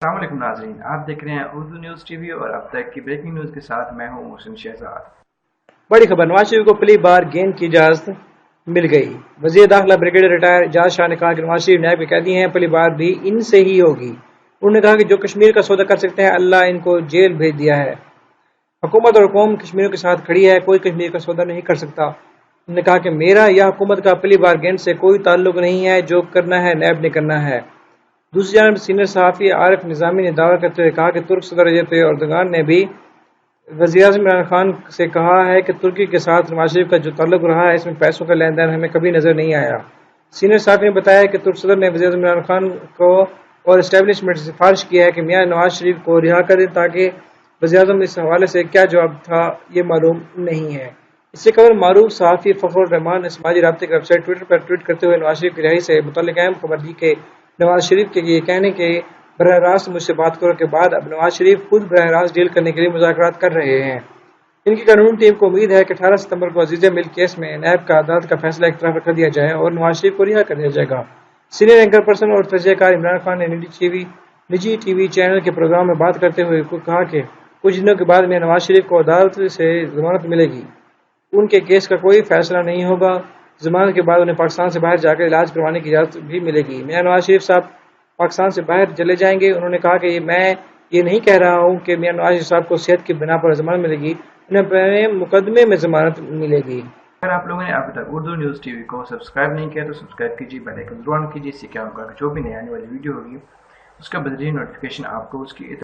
السلام علیکم ناظرین، آپ دیکھ رہے ہیں اردو نیوز ٹی وی اور اب تک کی بریکنگ نیوز کے ساتھ میں ہوں محسن شہزاد۔ بڑی خبر، نواز شریف کو پہلی بار گیند کی اجازت مل گئی۔ وزیر داخلہ بریگیڈیئر ریٹائر اعجاز شاہ نے کہا کہ نواز شریف نیب کے قیدی ہیں، پہلی بار بھی ان سے ہی ہوگی۔ انہوں نے کہا کہ جو کشمیر کا سودا کر سکتے ہیں، اللہ ان کو جیل بھیج دیا ہے۔ حکومت اور قوم کشمیریوں کے ساتھ کھڑی ہے، کوئی کشمیر کا سودا نہیں کر سکتا۔ انہوں نے کہا کہ میرا یا حکومت کا پہلی بار گیند سے کوئی تعلق نہیں ہے، جو کرنا ہے نیب نے کرنا ہے۔ دوسری جانب سینئر صحافی عارف نظامی نے دعویٰ کرتے ہوئے کہا کہ ترک صدر رجب طیب ایردوان نے بھی وزیراعظم عمران خان سے کہا ہے کہ ترکی کے ساتھ نواز شریف کا جو تعلق رہا ہے، اس میں پیسوں کا لین دین ہمیں کبھی نظر نہیں آیا۔ سینئر صحافی نے بتایا کہ ترک صدر نے وزیراعظم عمران خان کو اور اسٹیبلشمنٹ سے سفارش کی ہے کہ میاں نواز شریف کو رہا کر دیں، تاکہ وزیراعظم اس حوالے سے کیا جواب تھا یہ معلوم نہیں ہے۔ اس سے قبل معروف صحافی فخر الرحمان نے سماجی رابطے کی ویب سائٹ ٹویٹر پر ٹویٹ کرتے ہوئے نواز شریف کی رہائی سے متعلق اہم خبر دی کہ نواز شریف کے یہ کہنے کہ براہ راست مجھ سے بات کرو کے بعد اب نواز شریف خود براہ راست ڈیل کرنے کے لیے مذاکرات کر رہے ہیں۔ ان کی قانون ٹیم کو امید ہے کہ 18 ستمبر کو عزیز ملک کیس میں نیب کا عدالت کا فیصلہ ایک طرف رکھ دیا جائے اور نواز شریف کو رہا کر دیا جائے گا۔ سینئر اینکر پرسن اور تجزیہ کار عمران خان نے نجی ٹی وی چینل کے پروگرام میں بات کرتے ہوئے کہا کہ کچھ دنوں کے بعد میں نواز شریف کو عدالت سے ضمانت ملے گی، ان کے کیس کا کوئی فیصلہ نہیں ہوگا۔ ضمانت کے بعد انہیں پاکستان سے باہر جا کر علاج کروانے کی اجازت بھی ملے گی۔ میاں نواز شریف صاحب پاکستان سے باہر چلے جائیں گے۔ انہوں نے کہا کہ میں یہ نہیں کہہ رہا ہوں کہ میاں نواز شریف صاحب کو صحت کی بنا پر ضمانت ملے گی، انہیں اپنے مقدمے میں ضمانت ملے گی۔ اگر آپ لوگوں نے ابھی تک اردو نیوز ٹی وی کو سبسکرائب نہیں کیا تو سبسکرائب کیجیے، بیل آئیکن ضرور آن کیجیے، اس سے کیا ہوگا کہ جو بھی نئی آنے والی ویڈیو ہوگی اس کا بدترین نوٹیفیکیشن آپ کو اس کی